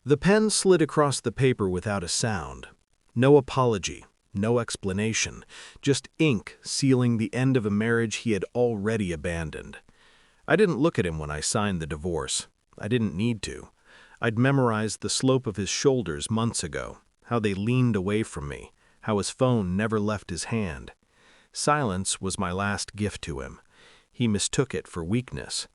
The pen slid across the paper without a sound. No apology, no explanation, just ink sealing the end of a marriage he had already abandoned. I didn't look at him when I signed the divorce. I didn't need to. I'd memorized the slope of his shoulders months ago, how they leaned away from me, how his phone never left his hand. Silence was my last gift to him. He mistook it for weakness.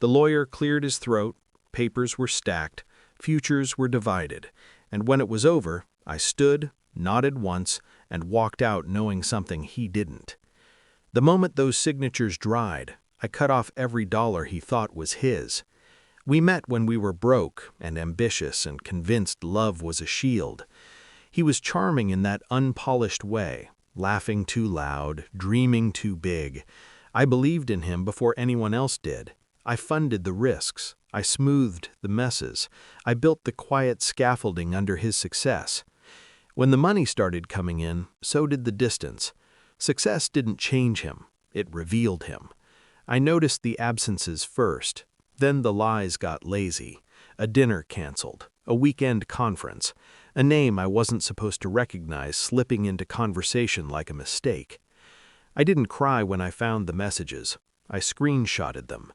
The lawyer cleared his throat, papers were stacked, futures were divided, and when it was over, I stood, nodded once, and walked out knowing something he didn't. The moment those signatures dried, I cut off every dollar he thought was his. We met when we were broke and ambitious and convinced love was a shield. He was charming in that unpolished way, laughing too loud, dreaming too big. I believed in him before anyone else did. I funded the risks. I smoothed the messes. I built the quiet scaffolding under his success. When the money started coming in, so did the distance. Success didn't change him. It revealed him. I noticed the absences first. Then the lies got lazy. A dinner canceled. A weekend conference. A name I wasn't supposed to recognize slipping into conversation like a mistake. I didn't cry when I found the messages. I screenshotted them.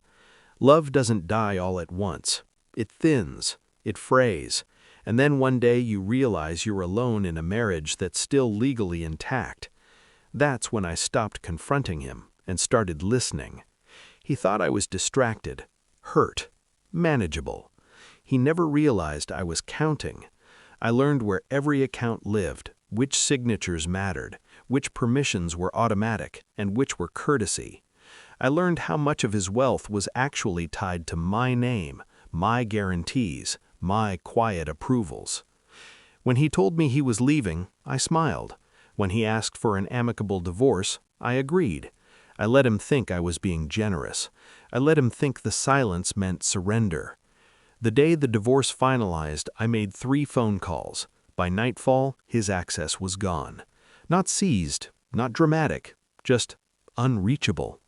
Love doesn't die all at once. It thins, it frays, and then one day you realize you're alone in a marriage that's still legally intact. That's when I stopped confronting him and started listening. He thought I was distracted, hurt, manageable. He never realized I was counting. I learned where every account lived, which signatures mattered, which permissions were automatic, and which were courtesy. I learned how much of his wealth was actually tied to my name, my guarantees, my quiet approvals. When he told me he was leaving, I smiled. When he asked for an amicable divorce, I agreed. I let him think I was being generous. I let him think the silence meant surrender. The day the divorce finalized, I made 3 phone calls. By nightfall, his access was gone. Not seized, not dramatic, just unreachable.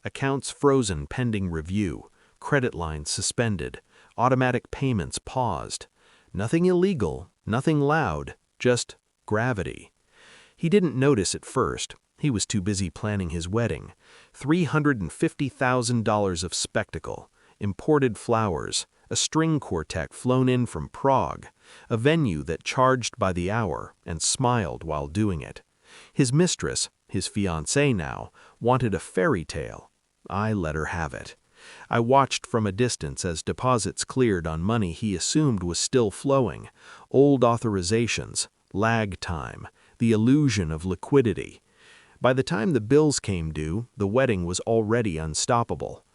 Accounts frozen pending review, credit lines suspended, automatic payments paused. Nothing illegal, nothing loud, just gravity. He didn't notice at first. He was too busy planning his wedding. $350,000 of spectacle, imported flowers, a string quartet flown in from Prague, a venue that charged by the hour and smiled while doing it. His mistress, his fiancée now, wanted a fairy tale. I let her have it. I watched from a distance as deposits cleared on money he assumed was still flowing, old authorizations, lag time, the illusion of liquidity. By the time the bills came due, the wedding was already unstoppable.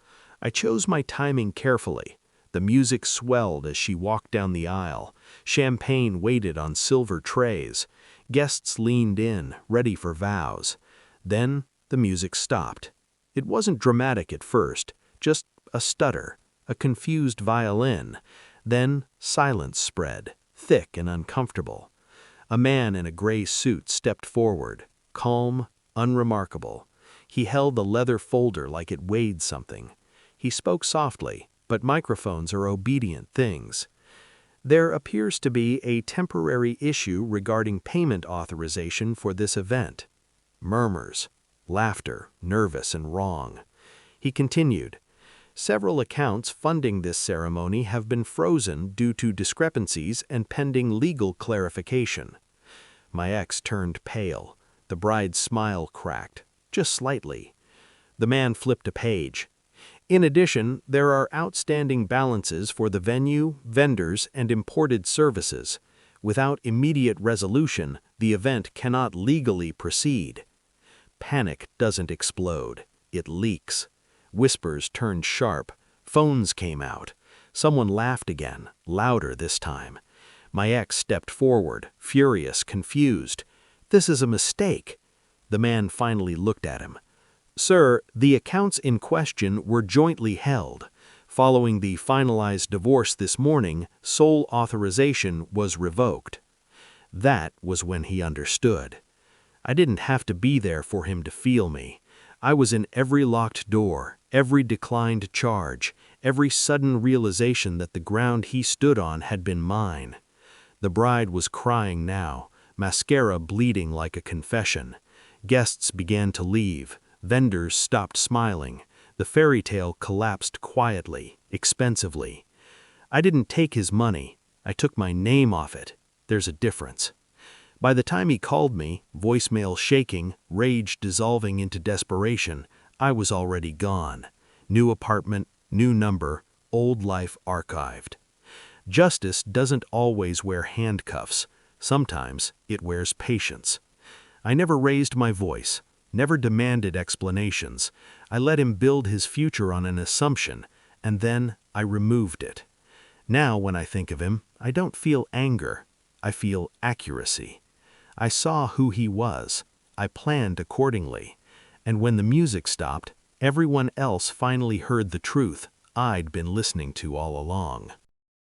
I chose my timing carefully. The music swelled as she walked down the aisle. Champagne waited on silver trays. Guests leaned in, ready for vows. Then the music stopped. It wasn't dramatic at first, just a stutter, a confused violin. Then silence spread, thick and uncomfortable. A man in a gray suit stepped forward, calm, unremarkable. He held the leather folder like it weighed something. He spoke softly, but microphones are obedient things. There appears to be a temporary issue regarding payment authorization for this event. Murmurs, laughter, nervous and wrong. He continued, "Several accounts funding this ceremony have been frozen due to discrepancies and pending legal clarification." My ex turned pale. The bride's smile cracked, just slightly. The man flipped a page. "In addition, there are outstanding balances for the venue, vendors, and imported services. Without immediate resolution, the event cannot legally proceed." Panic doesn't explode. It leaks. Whispers turned sharp. Phones came out. Someone laughed again, louder this time. My ex stepped forward, furious, confused. "This is a mistake." The man finally looked at him. "Sir, the accounts in question were jointly held. Following the finalized divorce this morning, sole authorization was revoked." That was when he understood. I didn't have to be there for him to feel me. I was in every locked door, Every declined charge, every sudden realization that the ground he stood on had been mine. The bride was crying now, mascara bleeding like a confession. Guests began to leave, vendors stopped smiling. The fairy tale collapsed quietly, expensively. I didn't take his money, I took my name off it. There's a difference. By the time he called me, voicemail shaking, rage dissolving into desperation, I was already gone. New apartment, new number, old life archived. Justice doesn't always wear handcuffs. Sometimes it wears patience. I never raised my voice, never demanded explanations. I let him build his future on an assumption, and then I removed it. Now when I think of him, I don't feel anger. I feel accuracy. I saw who he was. I planned accordingly. And when the music stopped, everyone else finally heard the truth I'd been listening to all along.